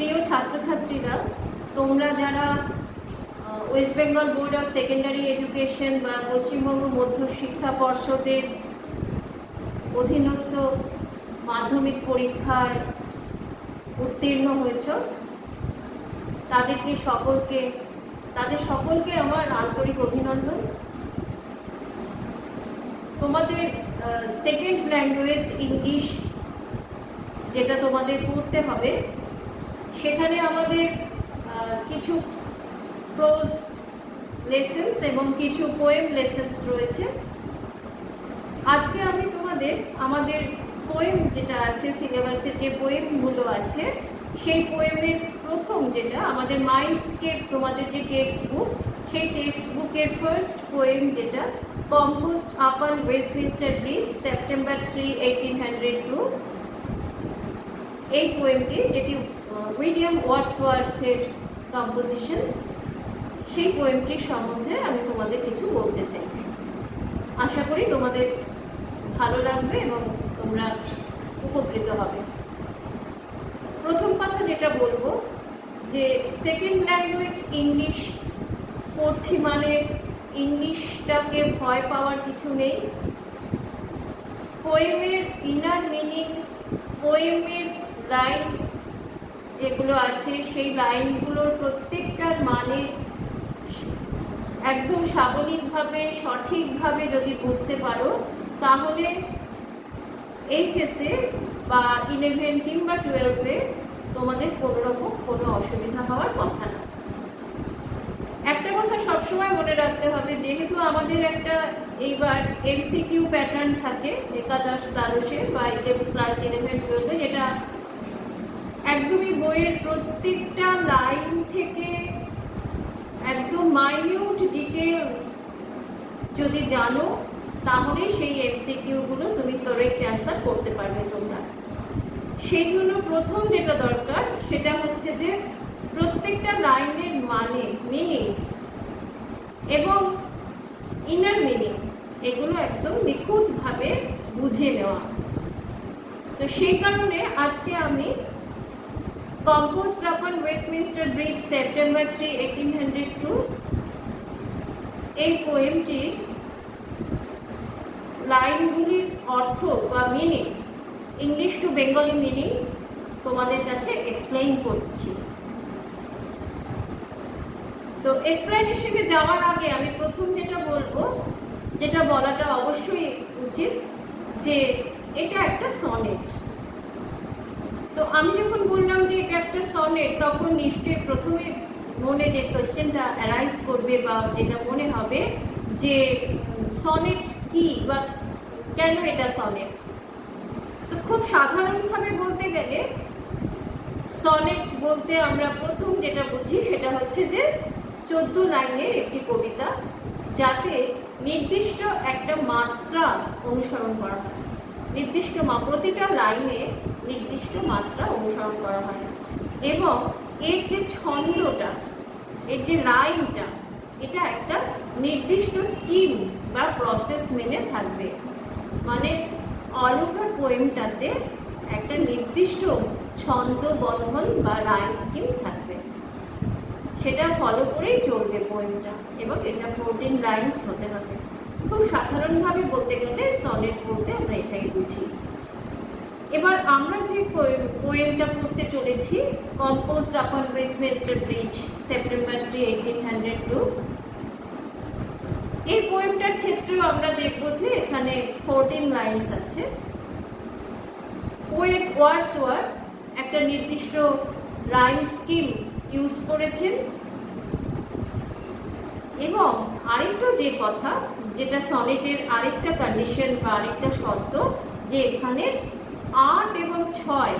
প্রিয় ছাত্রছাত্রীরা, তোমরা যারা West Bengal board of secondary education বা পশ্চিমবঙ্গ মধ্য শিক্ষা পর্ষদের অধীনস্থ মাধ্যমিক পরীক্ষায় উত্তীর্ণ হয়েছ, তাদের সকলকে আমার আন্তরিক অভিনন্দন। তোমাদের সেকেন্ড ল্যাঙ্গুয়েজ ইংলিশ যেটা তোমাদের পড়তে হবে, সেখানে আমাদের কিছু প্রোজ লেসেন্স এবং কিছু পোয়েম লেসেন্স রয়েছে। আজকে আমি তোমাদের আমাদের পোয়েম যেটা আছে সিলেবাসে, যে পোয়েমগুলো আছে সেই পোয়েমের প্রথম যেটা আমাদের মাইন্ডস্কেপ, তোমাদের যে টেক্সট বুক, সেই টেক্সট বুকের ফার্স্ট পোয়েম যেটা composed upon Westminster bridge September 3, 1802, এই পোয়েমটি যেটি উইলিয়াম ওয়ার্ডসওয়ার্থের কম্পোজিশন, সেই পোয়েমটির সম্বন্ধে আমি তোমাদের কিছু বলতে চাইছি। আশা করি তোমাদের ভালো লাগবে এবং তোমরা উপকৃত হবে। প্রথম কথা যেটা বলবো, যে সেকেন্ড ল্যাঙ্গুয়েজ ইংলিশ পড়ছি মানে ইংলিশটাকে ভয় পাওয়ার কিছু নেই। পোয়েমের ইনার মিনিং, পোয়েমের লাইন যেগুলো আছে সেই লাইনগুলোর প্রত্যেকটার মানে একদম সাবলীলভাবে সঠিকভাবে যদি বুঝতে পারো, তাহলে এইচএসে বা 11 কিংবা 12-এ তোমাদের কোনোরকম কোনো অসুবিধা হওয়ার কথা না। একটা কথা সবসময় মনে রাখতে হবে, যেহেতু আমাদের একটা এইবার এমসিকিউ প্যাটার্ন থাকে একাদশ দ্বাদশে বা ক্লাস 11-12-এ, যেটা একদমই বইয়ের প্রত্যেকটা লাইন থেকে একদম মাইনিউট ডিটেল যদি জানো, তাহলে সেই এমসিকিউগুলো তুমি কারেক্ট অ্যান্সার করতে পারবে তোমরা। সেই জন্য প্রথম যেটা দরকার সেটা হচ্ছে যে প্রত্যেকটা লাইনের মানে, মিনিং এবং ইনার মিনিং, এগুলো একদম নিখুঁতভাবে বুঝে নেওয়া। তো সেই কারণে আজকে আমি composed upon Westminster bridge September 3, 1802, এই পোয়েমটির লাইনগুলির অর্থ বা meaning, English to Bengali meaning তোমাদের কাছে এক্সপ্লেইন করছি। তো এক্সপ্লেনেশনে যাওয়ার আগে আমি প্রথম যেটা বলবো, যেটা বলাটা অবশ্যই উচিত, যে এটা একটা সনেট। তো আমি যখন বললাম যে এটা একটা সনেট, তখন নিশ্চয়ই প্রথমে মনে যে কোয়েশ্চেনটা অ্যারাইজ করবে বা যেটা মনে হবে যে সনেট কি বা কেন এটা সনেট। তো খুব সাধারণভাবে বলতে গেলে সনেট বলতে আমরা প্রথম যেটা বুঝি সেটা হচ্ছে যে 14 লাইনের একটি কবিতা, যাতে নির্দিষ্ট একটা মাত্রা অনুসরণ করা হয়। নির্দিষ্ট প্রতিটা লাইনে নির্দিষ্ট মাত্রা অনুসরণ করা হয় এবং এর যে ছন্দটা, এর যে লাইনটা, এটা একটা নির্দিষ্ট স্কিম বা প্রসেস মেনে থাকবে। মানে অল ওভার পোয়েমটাতে একটা নির্দিষ্ট ছন্দ বন্ধন বা রাইম স্কিম থাকবে, সেটা ফলো করেই চলবে পোয়েমটা, এবং এটা 14 লাইনস হতে হবে। খুব সাধারণভাবে বলতে গেলে সনেট বলতে আমরা এটাই বুঝি। এবার আমরা যে পোয়েমটা পড়তে চলেছি, composed upon Westminster bridge September 3, 1802, এই পোয়েমটার ক্ষেত্রেও আমরা দেখব যে এখানে 14 লাইনস আছে। পোয়েট ওয়ার্ডসওয়ার্থ একটা নির্দিষ্ট রাইম স্কিম ইউজ করেছেন। এবং আরেকটা যে কথা, যেটা সনেটের আরেকটা কন্ডিশন বা আরেকটা শর্ত, যে এখানে 8 এবং 6,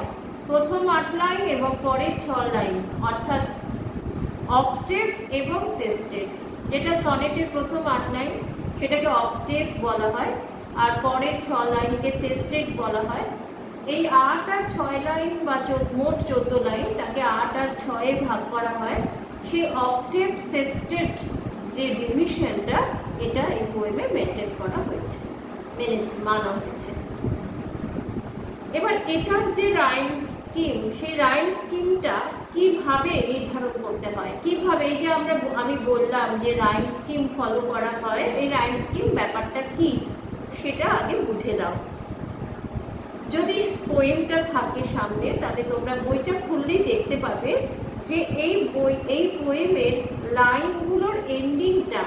প্রথম 8 লাইন এবং পরের 6 লাইন, অর্থাৎ অক্টেভ এবং সেস্টেট। যেটা সনেটের প্রথম 8 লাইন সেটাকে অক্টেভ বলা হয়, আর পরের 6 লাইনকে সেস্টেট বলা হয়। এই 8 আর 6 লাইন বা মোট 14 লাইন, তাকে 8 আর 6-এ ভাগ করা হয়। সেই অক্টেভ সেস্টেট যে ডিভিশনটা, এটা এই পোয়েমে মেনটেন করা হয়েছে, মানা হয়েছে। এবার এটার যে রাইম স্কিম, সেই রাইম স্কিমটা কিভাবে নির্ধারণ করতে হয়, কিভাবে এই যে আমি বললাম যে রাইম স্কিম ফলো করা হয়, এই রাইম স্কিম ব্যাপারটা কি সেটা আগে বুঝে নাও। যদি পোয়েমটা থাকে সামনে তাহলে তোমরা বইটা খুললেই দেখতে পাবে যে এই পোয়েমের লাইনগুলোর এন্ডিংটা,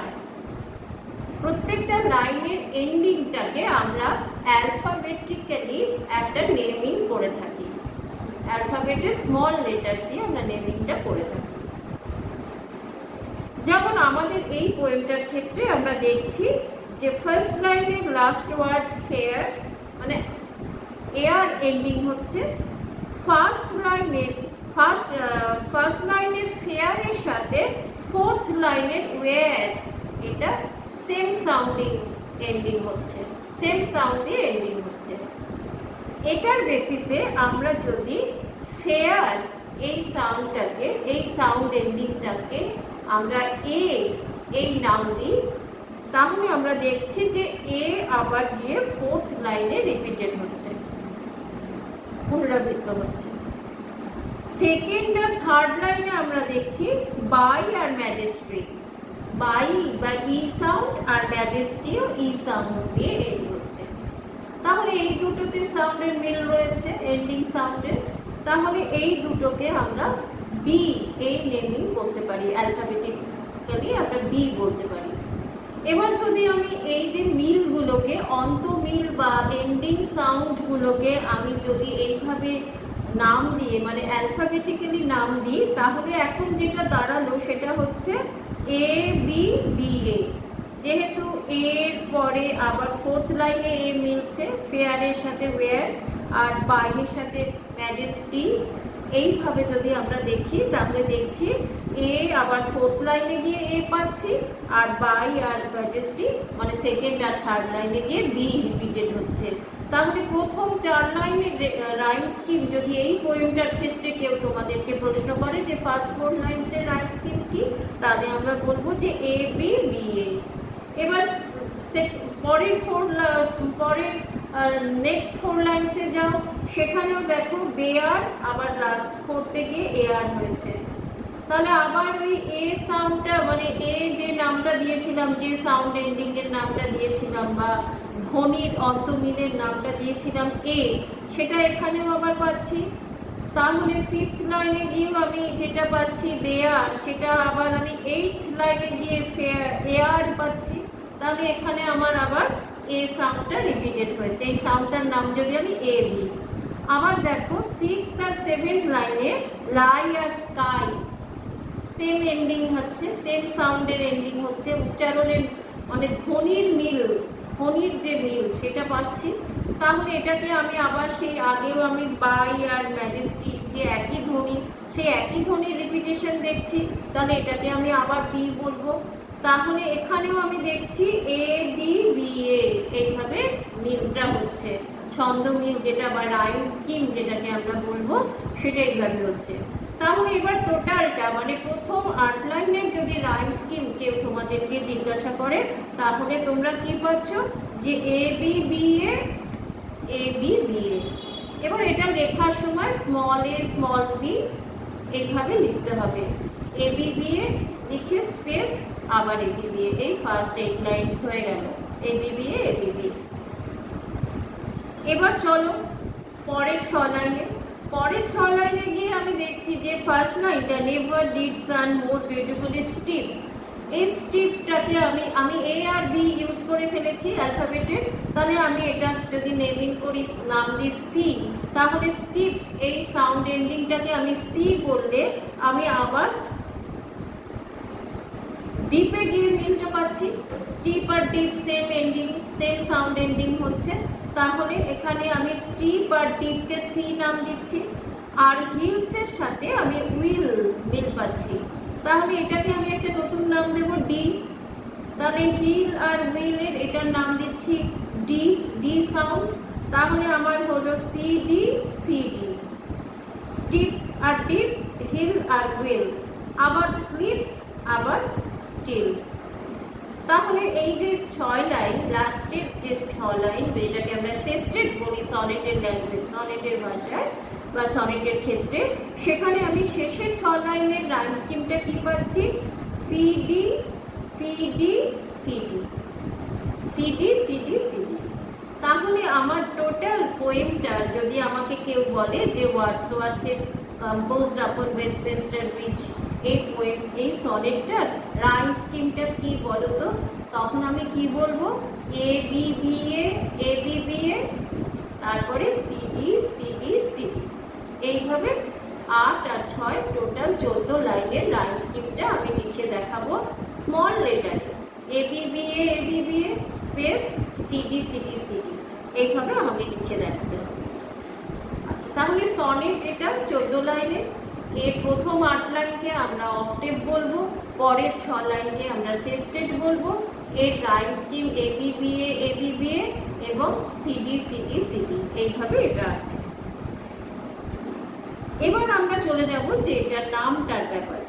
প্রত্যেকটা লাইনের এন্ডিংটাকে আমরা অ্যালফাবেটিক্যালি একটা নেমিং করে থাকি, অ্যালফাবেটের স্মল লেটার দিয়ে আমরা নেমিংটা করে থাকি। যেমন আমাদের এই পোয়েমটার ক্ষেত্রে আমরা দেখছি যে ফার্স্ট লাইনের লাস্ট ওয়ার্ড ফেয়ার, মানে এয়ার এন্ডিং হচ্ছে। ফার্স্ট লাইনের ফেয়ারের সাথে ফোর্থ লাইনের ওয়্যার, এটা সেম সাউন্ডিং এন্ডিং হচ্ছে, সেম সাউন্ডে এন্ডিং হচ্ছে। এটার বেসিসে আমরা যদি ফেয়ার এই সাউন্ডটাকে, এই সাউন্ড এন্ডিংটাকে আমরা এই নাম দিই, তাহলে আমরা দেখছি যে এ আবার গিয়ে ফোর্থ লাইনে রিপিটেড হচ্ছে, পুনরাবৃত্ত হচ্ছে। সেকেন্ড আর থার্ড লাইনে আমরা দেখছি বাই আর ম্যাজেস্ট্রি, বাই বা ই সাউন্ড আর ম্যাজেস্ট্রিও ই সাউন্ড দিয়ে এন্ড হচ্ছে। তাহলে এই দুটোতে সাউন্ডের মিল রয়েছে, এন্ডিং সাউন্ডের। তাহলে এই দুটোকে আমরা বি এই নেমিং করতে পারি, অ্যালফাবেটিক্যালি আমরা বি বলতে পারি। এবার যদি আমি এই যে মিলগুলোকে, অন্ত মিল বা এন্ডিং সাউন্ডগুলোকে আমি যদি এইভাবে নাম দিয়ে, মানে অ্যালফাবেটিক্যালি নাম দিই, তাহলে এখন যেটা দাঁড়ালো সেটা হচ্ছে এ বি বি এ। যেহেতু এর পরে আবার ফোর্থ লাইনে এ মিলছে ফেয়ারের সাথে ওয়্যার আর বাইয়ের সাথে ম্যাজেস্টি, এইভাবে যদি আমরা দেখি তাহলে দেখছি এ আবার ফোর্থ লাইনে গিয়ে এ পাচ্ছি, আর বাই আর ম্যাজেস্টি মানে সেকেন্ড আর থার্ড লাইনে গিয়ে বি রিপিটেড হচ্ছে। তাহলে প্রথম 4 লাইনের রাইম স্কিম যদি এই পোয়েমটার ক্ষেত্রে কেউ তোমাদেরকে প্রশ্ন করে যে ফার্স্ট 4 লাইনসের রাইম স্কিম কি, তাহলে আমরা বলবো যে এ বি বি এ। এবার পরের নেক্সট 4 লাইনসে যাও, সেখানেও দেখো বেয়ার আবার লাস্ট ফোর্থে গিয়ে এয়ার হয়েছে। তাহলে আবার ওই এ সাউন্ডটা, মানে এ যে নামটা দিয়েছিলাম, যে সাউন্ড এন্ডিং এর নামটা দিয়েছিলাম বা ধ্বনির অন্তমিলের নামটা দিয়েছিলাম এ, সেটা এখানেও আবার পাচ্ছি। তাহলে ফিফথ লাইনে গিয়েও আমি যেটা পাচ্ছি বেয়ার, সেটা আবার আমি 8th লাইনে গিয়ে এয়ার পাচ্ছি। তাহলে এখানে আমার আবার এ সাউন্ডটা রিপিটেড হয়েছে, এই সাউন্ডটার নাম যদি আমি এ দিই। আবার দেখো 6th আর 7th লাইনে লাই আর স্কাই, সেম এন্ডিং হচ্ছে, সেম সাউন্ডের এন্ডিং হচ্ছে, উচ্চারণের মানে ধ্বনির মিল, ধ্বনির যে মিল সেটা পাচ্ছি। তাহলে এটাকে আমি আবার সেই আগেও আমি বাই আর ম্যাজেস্টি যে একই ধ্বনি, সেই একই ধ্বনির রিপিটেশন দেখছি, তাহলে এটাকে আমি আবার বি বলবো। তাহলে এখানেও আমি দেখছি এ বি বি এ, এইভাবে মিলটা হচ্ছে, ছন্দ মিল যেটা বা রাইম স্কিম যেটাকে আমরা বলবো, সেটা এইভাবে হচ্ছে। তাহলে এবার টোটালটা মানে প্রথম 8 লাইনের যদি রাইম স্কিম কেউ তোমাদেরকে জিজ্ঞাসা করে, তাহলে তোমরা কি পাচ্ছ যে A B B A, A B B A. এবার এটা লেখার সময় স্মল এ স্মল বি এইভাবে লিখতে হবে, এ বি বি এ লিখে স্পেস আবার এ বি বি এ, এই ফার্স্ট 8 লাইনস হয়ে গেল A B B A, A B B. এবার চলো পরের 6 লাইনে। পরের 6 লাইনে গিয়ে আমি দেখছি যে ফার্স্ট লাইনটা never did sun more beautifully steep, এই স্টিপটাকে আমি এ আর বি ইউজ করে ফেলেছি অ্যালফাবেটের। তাহলে আমি এটা যদি নেমিং করি, নাম দিই সি, তাহলে স্টিপ এই সাউন্ড এন্ডিংটাকে আমি সি বললে আমি আবার ডিপে গিয়ে মিলটা পাচ্ছি। স্টিপ আর deep same ending, same sound ending হচ্ছে। তাহলে এখানে আমি স্টিপ আর ডিপকে সি নাম দিচ্ছি, আর হিলসের সাথে আমি উইল মিল পাচ্ছি। তাহলে এটাকে আমি একটা নতুন নাম দেব ডি। তাহলে হিল আর উইলের এটার নাম দিচ্ছি ডি, ডি সাউন্ড। তাহলে আমার হলো C D C D, steep আর ডিপ, হিল আর উইল, আবার স্লিপ, আবার স্টিল। তাহলে এই যে 6 লাইন, লাস্টের যে 6 লাইন, যেটাকে আমরা সেস্টেড বলি সনেটের ল্যাঙ্গুয়েজ, সনেটের ভাষায় বা সনেটের ক্ষেত্রে, সেখানে আমি শেষের 6 লাইনের রাইম স্কিমটা কি পাচ্ছি? CD CD CD, CD CD CD. তাহলে আমার টোটাল পোয়েমটার যদি আমাকে কেউ বলে যে ওয়ার্ডসওয়ার্থের কম্পোজড আপন ওয়েস্টমিনস্টার ব্রিজ, এই পোয়েম, এই সনেটটার রাইম স্কিমটা কি বলো তো? তখন আমি কি বলবো? A B B A, A B B A, তারপরে সিডি সিডি সিডি। এইভাবে 8 আর 6 টোটাল 14 লাইনের রাইম স্কিমটা আমি লিখে দেখাবো small লেটারে, A B B A, A B B A space CD CD CD, এইভাবে আমাকে লিখে দেখাতে হবে। আচ্ছা, তাহলে সনেট এটা 14 লাইনের। এর প্রথম 8 লাইনকে আমরা অক্টেভ বলবো, পরের 6 লাইনকে আমরা সেস্টেড বলবো। এর rhyme scheme A B B A, A B B A এবং সিডি সিডি সিডি, এইভাবে এটা আছে। এবার আমরা চলে যাব যে এটার নামটার ব্যাপারে।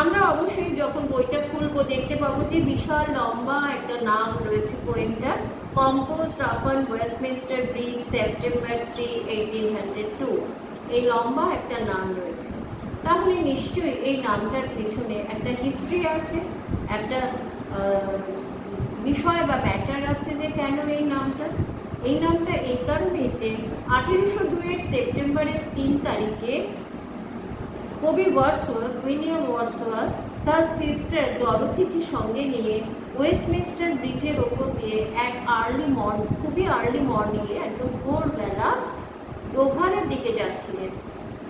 আমরা অবশ্যই যখন বইটা খুলবো দেখতে পাবো যে বিশাল লম্বা একটা নাম রয়েছে পোয়েমটা, composed upon Westminster bridge September 3, 1802। এই লম্বা একটা নাম রয়েছে। তাহলে নিশ্চয়ই এই নামটার পেছনে একটা হিস্ট্রি আছে, একটা বিষয় বা ম্যাটার আছে যে কেন এই নামটা। এই নামটা এই কারণে যে 1802-এর সেপ্টেম্বরের 3 তারিখে কবি ওয়ার্ডসওয়ার্থ, উইলিয়াম ওয়ার্ডসওয়ার্থ, তার সিস্টার ডরোথিকে সঙ্গে নিয়ে ওয়েস্টমিনস্টার ব্রিজের ওপর দিয়ে এক খুবই আর্লি মর্নিংয়ে, একদম ভোরবেলা ডোভারের দিকে যাচ্ছিলেন।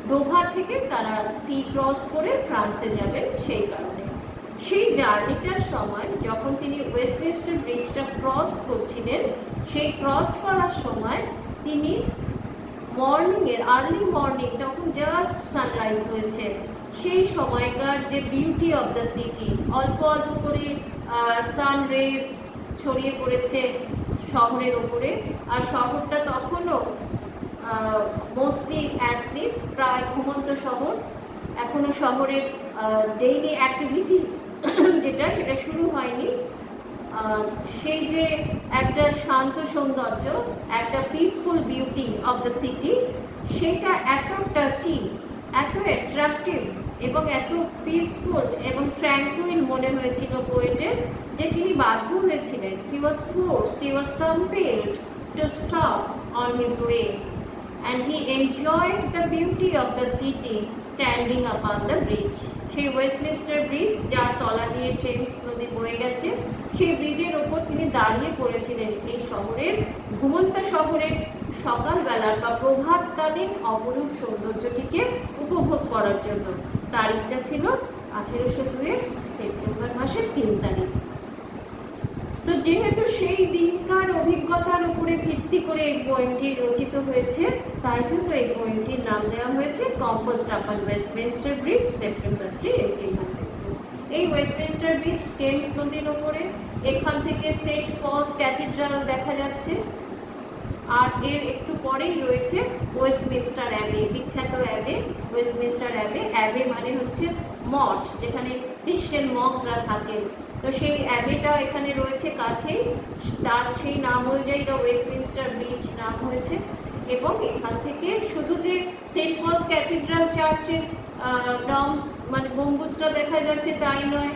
ডোভার থেকে তারা সি ক্রস করে ফ্রান্সে যাবেন। সেই কারণে সেই জার্নিটার সময় যখন তিনি ওয়েস্টমিনস্টার ব্রিজটা ক্রস করছিলেন, সেই ক্রস করার সময় তিনি আর্লি মর্নিং, তখন জাস্ট সানরাইজ হয়েছে, সেই সময়কার যে বিউটি অফ দ্য সিটি, অল্প অল্প করে সান রেজ ছড়িয়ে পড়েছে শহরের ওপরে, আর শহরটা তখনও মোস্টলি অ্যাসলিপ, প্রায় ঘুমন্ত শহর। এখনো শহরের ডেইলি অ্যাক্টিভিটিস সেটা শুরু হয়নি। সেই যে একটা শান্ত সৌন্দর্য, একটা peaceful beauty of the city, সেটা এত টাচি, এত অ্যাট্রাকটিভ এবং এত পিসফুল এবং ট্র্যাঙ্কুইল মনে হয়েছিল পোয়েটের, যে তিনি বাধ্য হয়েছিলেন, he was compelled to stop on his way and he enjoyed the beauty of the city standing upon the bridge. সেই ওয়েস্টমিনস্টার ব্রিজ, যার তলা দিয়ে টেমস নদী বয়ে গেছে, সেই ব্রিজের ওপর তিনি দাঁড়িয়ে পড়েছিলেন এই শহরের, ঘুমন্ত শহরের সকালবেলার বা প্রভাতকালীন অপরূপ সৌন্দর্যটিকে উপভোগ করার জন্য। তারিখটা ছিল 1802-এর সেপ্টেম্বর মাসের 3 তারিখ। তো যেহেতু সেই দিনকার অভিজ্ঞতার উপরে ভিত্তি করে এই পোয়েমটি রচিত হয়েছে, তাই জন্য এই পোয়েমটির নাম দেওয়া হয়েছে composed upon Westminster bridge September 3, 1802। এই ওয়েস্টমিনস্টার ব্রিজ টেমস নদীর ওপরে। এখান থেকে সেন্ট পলস ক্যাথিড্রাল দেখা যাচ্ছে, আর এর একটু পরেই রয়েছে ওয়েস্টমিনস্টার অ্যাবে, বিখ্যাত অ্যাবে ওয়েস্টমিনস্টার অ্যাবে। অ্যাবে মানে হচ্ছে মঠ, যেখানে খ্রিস্টান মঙ্করা থাকেন। তো সেই অ্যাবেটা এখানে রয়েছে কাছেই, তার সেই নাম অনুযায়ী ওয়েস্টমিনস্টার ব্রিজ নাম হয়েছে। এবং এখান থেকে শুধু যে সেন্ট পলস ক্যাথিড্রাল চার্চের ডমস মানে গম্বুজটা দেখা যাচ্ছে তাই নয়,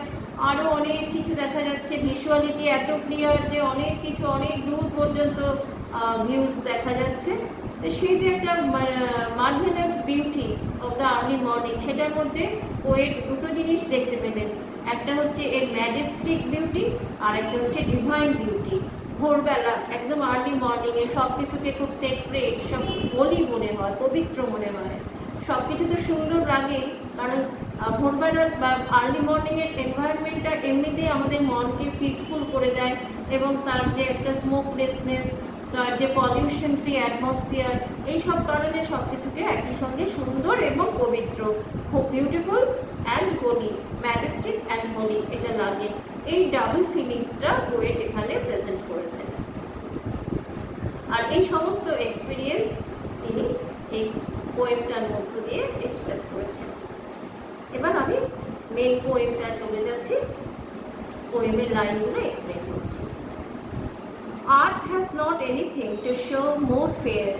আরও অনেক কিছু দেখা যাচ্ছে। ভিজুয়ালিটি এত ক্লিয়ার যে অনেক কিছু অনেক দূর পর্যন্ত ভিউজ দেখা যাচ্ছে। তো সেই যে একটা marvellous beauty of the early morning, সেটার মধ্যে পোয়েট দুটো জিনিস দেখতে পেলেন। একটা হচ্ছে এর ম্যাজেস্টিক বিউটি, আর একটা হচ্ছে ডিভাইন বিউটি। ভোরবেলা একদম আর্লি মর্নিংয়ে সব কিছুকে খুব সেক্রেট, সব হোলি মনে হয়, পবিত্র মনে হয়। সব কিছু তো সুন্দর লাগেই, কারণ ভোরবেলা বা আর্লি মর্নিংয়ের এনভায়রনমেন্টটা এমনিতেই আমাদের মনকে পিসফুল করে দেয়, এবং তার যে একটা স্মোকলেসনেস, তার যে পলিউশন ফ্রি অ্যাটমসফিয়ার, এইসব কারণে সব কিছুকে একই সঙ্গে সুন্দর এবং পবিত্র, খুব beautiful and holy, majestic and holy এটা লাগে। এই ডাবল ফিলিংসটা পোয়েট এখানে প্রেজেন্ট করেছেন, আর এই সমস্ত এক্সপিরিয়েন্স তিনি এই পোয়েমটার মধ্য দিয়ে এক্সপ্রেস করেছেন। এবার আমি মেন পোয়েমটা চলে যাচ্ছি। পোয়েমের লাইনগুলো এক্সপ্লেন করছি। আর্থ has not anything to show more fair.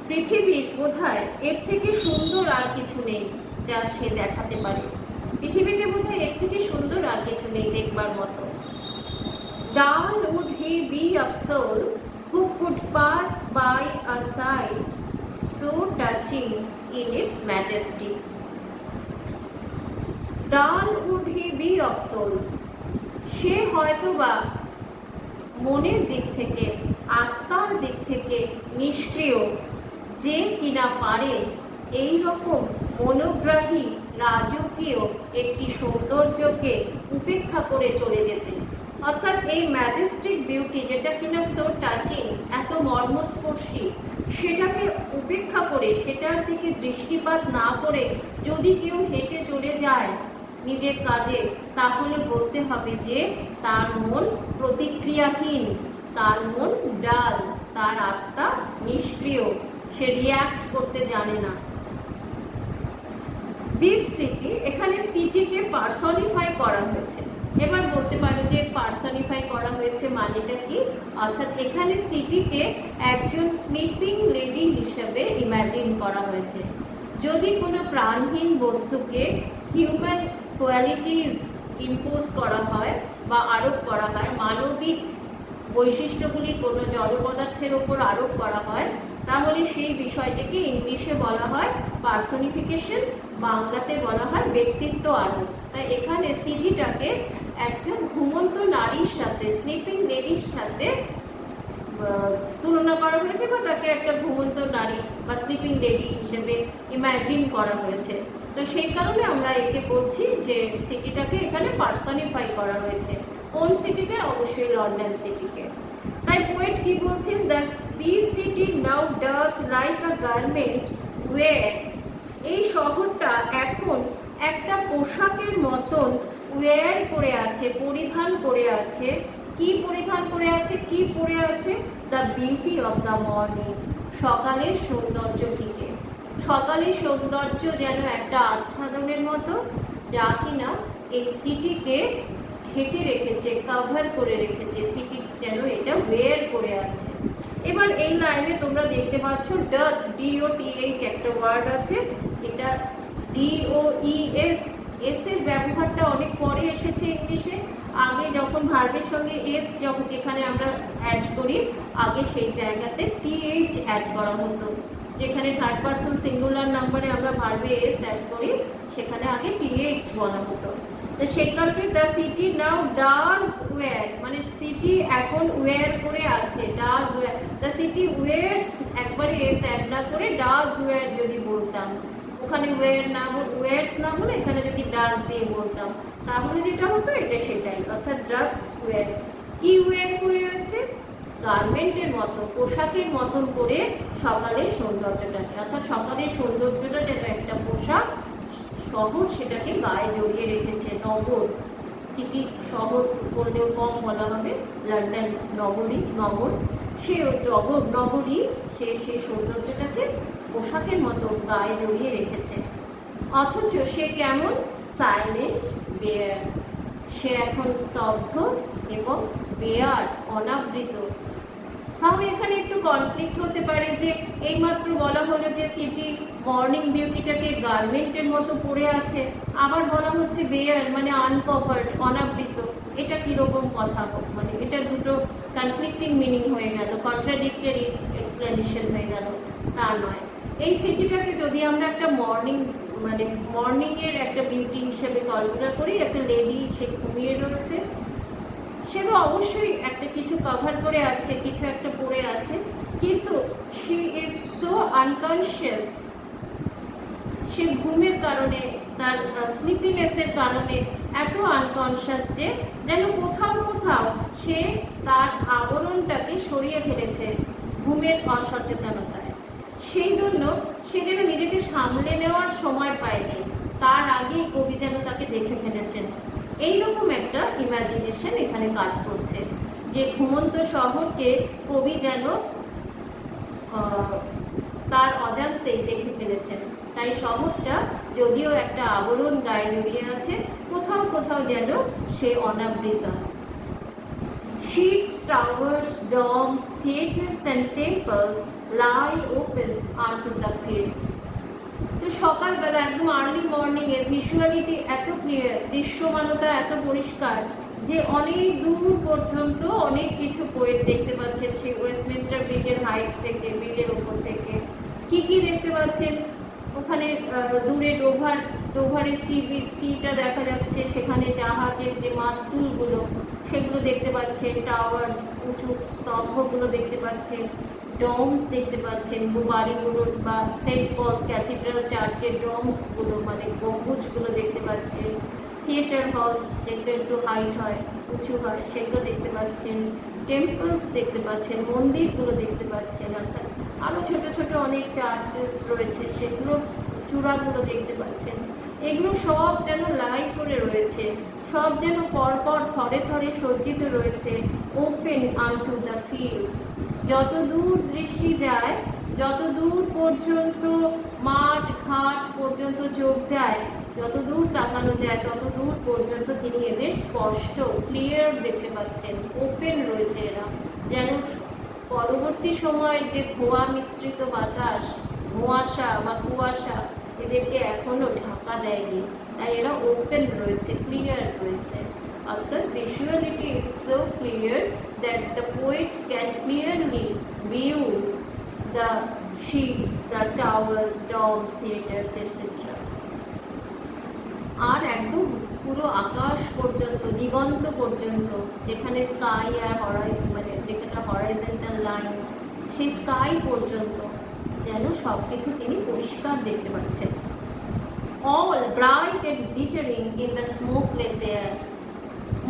পৃথিবীর বোধহয় এর থেকে সুন্দর আর কিছু নেই যা সে দেখাতে পারে। পৃথিবীতে বোধহয় এর থেকে সুন্দর আর কিছু নেই দেখবার মতো। Dull would he be of soul who could pass by a sight so touching in its majesty. Dull would he be of soul. সে হয়তোবা মনের দিক থেকে, আত্মার দিক থেকে নিষ্ক্রিয়, যে কিনা পারে এই রকম মনোগ্রাহী রাজকীয় একটি সৌন্দর্যকে উপেক্ষা করে চলে যেতে। অর্থাৎ এই ম্যাজেস্টিক বিউটি যেটা কিনা সো টাচিং, এত মর্মস্পর্শী, সেটাকে উপেক্ষা করে, সেটার দিকে দৃষ্টিপাত না করে যদি কেউ হেঁটে চলে যায় নিজের কাজে, তাহলে বলতে হবে যে তার মন প্রতিক্রিয়াহীন, তার মন ডাল, তার আত্মা নিষ্ক্রিয়, সে রিয়্যাক্ট করতে জানে না। দিস সিটি, এখানে সিটিকে পার্সনিফাই করা হয়েছে। এবার বলতে পারো যে পার্সনিফাই করা হয়েছে মানেটা কি? অর্থাৎ এখানে সিটিকে একজন স্লিপিং লেডি হিসেবে ইমাজিন করা হয়েছে। যদি কোনো প্রাণহীন বস্তুকে হিউম্যান কোয়ালিটিস ইম্পোজ করা হয় বা আরোপ করা হয়, মানবিক বৈশিষ্ট্যগুলি কোনো জড় পদার্থের ওপর আরোপ করা হয়, তাহলে সেই বিষয়টিকে ইংলিশে বলা হয় পার্সনিফিকেশন, বাংলাতে বলা হয় ব্যক্তিত্ব আরোপ। তাই এখানে সিটিটাকে একটা ঘুমন্ত নারীর সাথে, স্লিপিং লেডির সাথে তুলনা করা হয়েছে, বা তাকে একটা ঘুমন্ত নারী বা স্লিপিং লেডি হিসেবে ইমাজিন করা হয়েছে। তো সেই কারণে আমরা একে বলছি যে সিটিটাকে এখানে পার্সনিফাই করা হয়েছে। কোন সিটিতে? অবশ্যই লন্ডন সিটিকে। তাই পোয়েট কি বলছেন? This city now dark like a garment wear. এই শহরটা এখন একটা পোশাকের মতন ওয়্যার করে আছে, পরিধান করে আছে। কি পরিধান করে আছে? কি পরে আছে? The beauty of the morning, সকালের সৌন্দর্যটিকে। সকালের সৌন্দর্য যেন একটা আচ্ছাদনের মতো, যা কিনা এই সিটিকে ঢেকে রেখেছে, কভার করে রেখেছে। সিটি যেন এটা ওয়্যার করে আছে। এবার এই লাইনে তোমরা দেখতে পাচ্ছ ডাথ, DOTH একটা ওয়ার্ড আছে, এটা DOES, এস এর ব্যবহারটা অনেক পরে এসেছে ইংলিশে। আগে যখন ভার্বের সঙ্গে এস যেখানে আমরা অ্যাড করি, আগে সেই জায়গাতে TH অ্যাড করা হতো। যেখানে থার্ড পারসন সিঙ্গুলার নাম্বারে আমরা ভার্বে এস অ্যাড করি, সেখানে আগে TH বলা হতো। তো সেই কারণে the city now does wear, মানে সিটি এখন ওয়্যার করে আছে, does wear. The city wears, একবারে এস অ্যাড না করে ডাজ ওয়্যার যদি বলতাম, ওখানে ওয়্যার না ওয়্যার্স না বলে এখানে যদি ডাজ দিয়ে বলতাম, তাহলে যেটা হতো এটা সেটাই, অর্থাৎ ডাজ ওয়্যার। কি ওয়্যার করে আছে? গার্মেন্টের মতো, পোশাকের মতন করে সকালের সৌন্দর্যটাকে, অর্থাৎ সকালের সৌন্দর্যটা যেন একটা পোশাক, শহর সেটাকে গায়ে জড়িয়ে রেখেছে। নগর, সিটি শহর বললেও কম বলা হবে, লন্ডন নগরী, নগর, সে নগরী সেই সৌন্দর্যটাকে পোশাকের মতো গায়ে জড়িয়ে রেখেছে। অথচ সে কেমন? সাইলেন্ট বেয়ার, সে এখন স্তব্ধ এবং বেয়ার, অনাবৃত। তাহলে এখানে একটু কনফ্লিক্ট হতে পারে যে এইমাত্র বলা হলো যে সিটি মর্নিং বিউটিটাকে গার্মেন্টের মতো পরে আছে, আবার বলা হচ্ছে বেয়ার মানে আনকভার্ড, অনাবৃত। এটা কীরকম কথা? মানে এটা দুটো কনফ্লিক্টিং মিনিং হয়ে গেল, কন্ট্রাডিক্টরি এক্সপ্লেনেশন হয়ে গেল। তা নয়, এই সিটিটাকে যদি আমরা একটা মর্নিংয়ের একটা বিউটি হিসেবে কল্পনা করি, একটা লেডি সে ঘুমিয়ে রয়েছে, সে তো অবশ্যই একটা কিছু কভার করে আছে, কিছু একটা পরে আছে, কিন্তু শি ইজ সো আনকনশিয়াস। সে ঘুমের কারণে, তার স্লিপিনেসের কারণে এত আনকনশিয়াস যে যেন কোথাও কোথাও সে তার আবরণটাকে সরিয়ে ফেলেছে ঘুমের অসচেতনতায়। সেই জন্য সে যেন নিজেকে সামলে নেওয়ার সময় পায়নি, তার আগেই কবি যেন তাকে দেখে ফেলেছেন। এইরকম একটা ইমাজিনেশন এখানে কাজ করছে, যে ঘুমন্ত শহরকে কবি যেন তার অজান্তেই দেখে ফেলেছেন। তাই শহরটা যদিও একটা আবরণ গায়ে জড়িয়ে আছে, কোথাও কোথাও যেন সে অনাবৃত। Sheets, towers, domes, theatres and temples lie open unto the fields. তো সকালবেলা একদম আর্লি মর্নিং এ ভিজুয়ালিটি এত ক্লিয়ার, দৃশ্যমানতা এত পরিষ্কার যে অনেক দূর পর্যন্ত অনেক কিছু পোয়েট দেখতে পাচ্ছেন সেই ওয়েস্টমিনস্টার ব্রিজের হাইট থেকে, ব্রিজের উপর থেকে। কি দেখতে পাচ্ছেন? ওখানে দূরে ডোভারে সিটা দেখা যাচ্ছে, সেখানে জাহাজের যে মাস্তুলগুলো সেগুলো দেখতে পাচ্ছেন, টাওয়ার্স, উঁচু স্তম্ভগুলো দেখতে পাচ্ছেন, ডমস দেখতে পাচ্ছেন, বাড়িগুলোর বা সেন্ট পলস ক্যাথিড্রাল চার্চের ডমসগুলো মানে গম্বুজগুলো দেখতে পাচ্ছেন, থিয়েটার হলস যেগুলো একটু হাইট হয়, উঁচু হয়, সেগুলো দেখতে পাচ্ছেন, টেম্পলস দেখতে পাচ্ছেন, মন্দিরগুলো দেখতে পাচ্ছেন, অর্থাৎ আরও ছোট ছোট অনেক চার্চেস রয়েছে সেগুলোর চূড়াগুলো দেখতে পাচ্ছেন। এগুলো সব যেন লাই করে রয়েছে, সব যেন পরপর থরে থরে সজ্জিত রয়েছে, ওপেন আনটু দ্য ফিল্ডস। যত দূর দৃষ্টি যায়, যত দূর পর্যন্ত মাঠ ঘাট পর্যন্ত চোখ যায়, যত দূর তাকানো যায় তত দূর পর্যন্ত তিনি এদের স্পষ্ট ক্লিয়ার দেখতে পাচ্ছেন, ওপেন রয়েছে এরা, যেন পরবর্তী সময়ের যে ধোঁয়া মিশ্রিত বাতাস, ধোঁয়াশা বা কুয়াশা এদেরকে এখনো ঢাকা দেয়নি, তাই এরা ওপেন রয়েছে, ক্লিয়ার রয়েছে। অর্থাৎ visuality is so clear that the poet can clearly view the ships, the towers, domes, theatres etcetera. আর একদম পুরো আকাশ পর্যন্ত, দিগন্ত পর্যন্ত, যেখানে স্কাই আর মানে যেখানে হরাইজন্টাল লাইন, সেই স্কাই পর্যন্ত যেন সব কিছু তিনি পরিষ্কার দেখতে পাচ্ছেন। All bright and glittering in the smokeless air.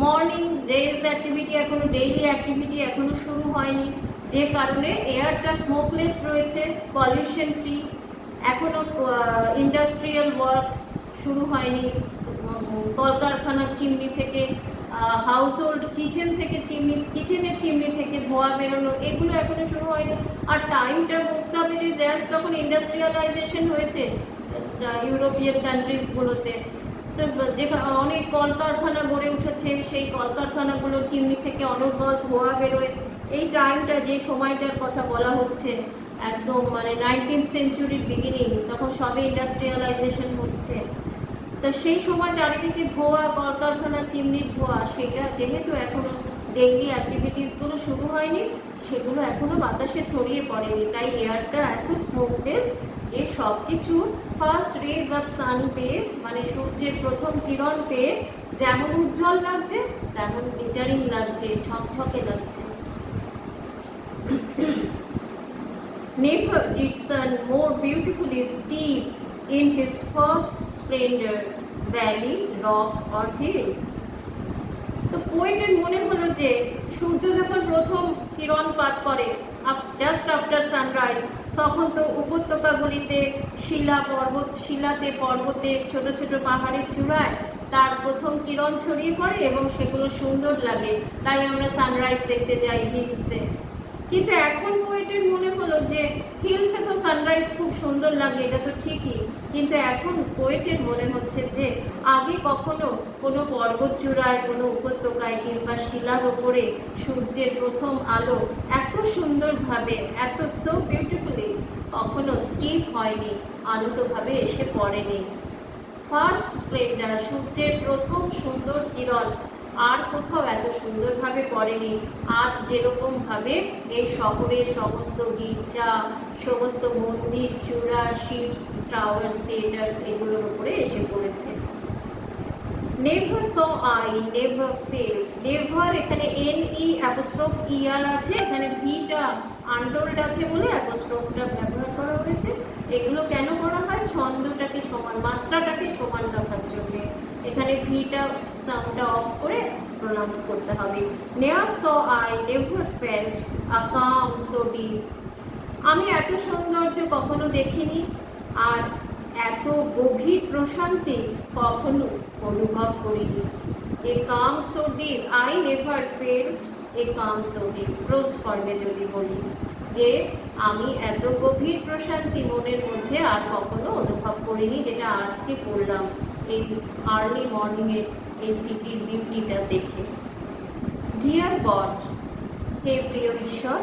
Morning rays activity এখনো, ডেইলি অ্যাক্টিভিটি এখনো শুরু হয়নি, যে কারণে এয়ারটা স্মোকলেস রয়েছে, পলিউশন ফ্রি। এখনো ইন্ডাস্ট্রিয়াল ওয়ার্কস শুরু হয়নি, কলকারখানার চিমনি থেকে, হাউস হোল্ড কিচেন থেকে কিচেনের চিমনি থেকে ধোঁয়া বেরোনো, এগুলো এখনো শুরু হয়নি। আর টাইমটা বুঝতে হবে যে জাস্ট তখন ইন্ডাস্ট্রিয়ালাইজেশন হয়েছে ইউরোপিয়ান কান্ট্রিজগুলোতে, তো যেখানে অনেক কলকারখানা গড়ে উঠেছে, সেই কলকারখানাগুলোর চিমনি থেকে অনর্গল ধোঁয়া বেরোয়। এই টাইমটা, যে সময়টার কথা বলা হচ্ছে, একদম মানে 19th সেঞ্চুরির বিগিনিং, তখন সবে ইন্ডাস্ট্রিয়ালাইজেশন হচ্ছে। তো সেই সময় চারিদিকে ধোঁয়া, কলকারখানা চিমনির ধোঁয়া, সেটা যেহেতু এখনো ডেইলি অ্যাক্টিভিটিসগুলো শুরু হয়নি, সেগুলো এখনো বাতাসে ছড়িয়ে পড়েনি, তাই এয়ারটা এত স্মোকলেস যে সব কিছু ফার্স্ট রেজ অফ সান পেয়ে, মানে সূর্যের প্রথম কিরণ পেয়ে যেমন উজ্জ্বল লাগছে তেমন গ্লিটারিং লাগছে, ঝকঝকে লাগছে। Never did sun more beautifully steep in his first splendor, valley, rock or hills. তো পোয়েটের মনে হলো যে সূর্য যখন প্রথম কিরণপাত করে জাস্ট আফটার সানরাইজ, তখন তো উপত্যকাগুলিতে শিলাতে পর্বতে ছোট ছোট পাহাড়ের চূড়ায় তার প্রথম কিরণ ছড়িয়ে পড়ে এবং সেগুলো সুন্দর লাগে, তাই আমরা সানরাইজ দেখতে যাই হিলসে। কিন্তু এখন পোয়েটের মনে হলো যে হিলসে তো সানরাইজ খুব সুন্দর লাগে, এটা তো ঠিকই, কিন্তু এখন পোয়েটের মনে হচ্ছে যে আগে কখনো কোনো পর্বত চূড়ায়, কোনো উপত্যকায় কিংবা শিলার ওপরে সূর্যের প্রথম আলো এত সুন্দরভাবে, এত সো বিউটিফুলি কখনো স্টিপ হয়নি, আলোতভাবে এসে পড়েনি। ফার্স্ট স্প্লেন্ডার, সূর্যের প্রথম সুন্দর কিরণ আর কোথাও এত সুন্দরভাবে পড়েনি। আজ যেরকমভাবে এই শহরের সমস্ত গির্জা, সমস্ত মন্দির, চূড়া, শিপস, টাওয়ার্স, থিয়েটার্স এগুলোর উপরে এসে পড়েছে। Never saw I, never felt. Never এখানে NE অ্যাপোস্ট্রোফ ER আছে, এখানে ভিটা আনটোল্ড আছে বলে অ্যাপোস্ট্রোফটা ব্যবহার করা হয়েছে। এগুলো কেন করা হয়? ছন্দটাকে সমান, মাত্রাটাকে সমান রাখার জন্য। এখানে ভিটা সাউন্ডটা অফ করে প্রোনাউন্স করতে হবে। Never saw I, never felt a calm so deep. আমি এত সৌন্দর্য কখনো দেখিনি, আর এত গভীর প্রশান্তি কখনো অনুভব করিনি। A calm so deep, I never felt a calm so deep. Prose ফর্মে যদি বলি যে আমি এত গভীর প্রশান্তি মনের মধ্যে আর কখনো অনুভব করিনি, যেটা আজকে করলাম এই আর্লি মর্নিংয়ের এই সিটির বিউটিটা দেখে। ডিয়ার গড, হে প্রিয় ঈশ্বর,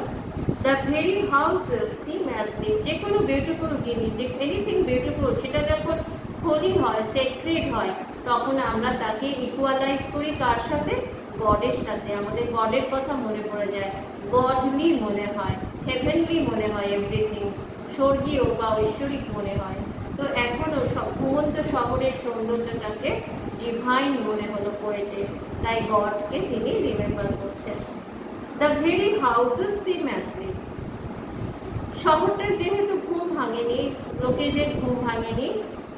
the very houses seem asleep. যে কোনো বিউটিফুল জিনিস, যে এনিথিং বিউটিফুল, সেটা যখন হোলি হয়, সেক্রেড হয়, তখন আমরা তাকে ইকুয়ালাইজ করি কার সাথে? গডের সাথে। আমাদের গডের কথা মনে পড়ে যায়, গডলি মনে হয়, হেভেনলি মনে হয়, এভরিথিং স্বর্গীয় বা ঐশ্বরিক মনে হয়। তো এখনও ঘুমন্ত শহরের সৌন্দর্যটাকে ডিভাইন মনে হলো পোয়েটের, তাই গডকে তিনি রিমেম্বার করছেন। The very houses seem asleep. শহরটার যেহেতু ঘুম ভাঙেনি, লোকেদের ঘুম ভাঙেনি,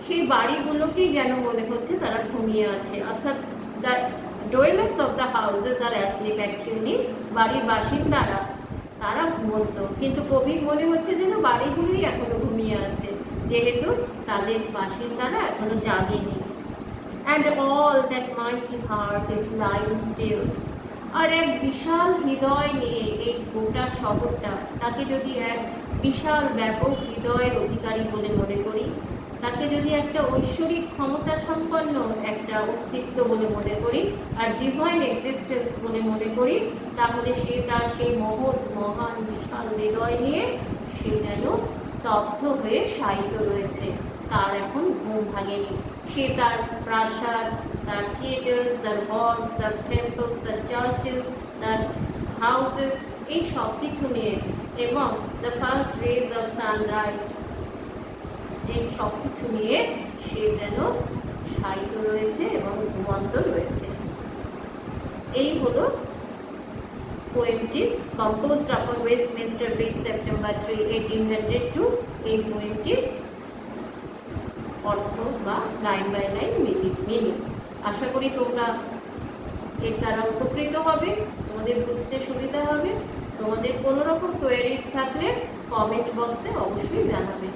সেই বাড়িগুলোকেই যেন মনে হচ্ছে তারা ঘুমিয়ে আছে, অর্থাৎ the dwellers of the houses are asleep actually, বাড়ির বাসিন্দারা তারা ঘুমন্ত, কিন্তু কবির মনে হচ্ছে যেন বাড়িগুলোই এখনো ঘুমিয়ে আছে, যেহেতু তাদের বাসিন্দারা এখনো জাগেনি। and all that mighty heart is lying still. আর এক বিশাল হৃদয় নিয়ে এই গোটা শহরটা, তাকে যদি এক বিশাল ব্যাপক হৃদয়ের অধিকারী বলে মনে করি, তাকে যদি একটা ঐশ্বরিক ক্ষমতা সম্পন্ন একটা অস্তিত্ব বলে মনে করি, আর ডিভাইন এক্সিস্টেন্স বলে মনে করি, তাহলে সে তার সেই মহান বিশাল হৃদয় নিয়ে সে যেন স্তব্ধ হয়ে শায়িত রয়েছে, তার এখন ঘুম ভাঙেনি। সে তার প্রাসাদ, তার থিয়েটার্স, তার হলস, তার টেম্পলস, তার চার্চেস, তার হাউসেস, এই সব কিছু নিয়ে, এবং the first rays of sunrise, এই সব কিছু নিয়ে সে যেন শায়িত রয়েছে এবং ঘুমন্ত রয়েছে। এই হলো পোয়েমটি, composed upon Westminster bridge September 3, 1802। এই পোয়েমটির অর্থ বা লাইন বাই লাইন মিনিং। আশা করি তোমরা এর দ্বারা উপকৃত হবে, তোমাদের বুঝতে সুবিধা হবে। তোমাদের কোনো রকম কোয়েরিজ থাকলে কমেন্ট বক্সে অবশ্যই জানাবে।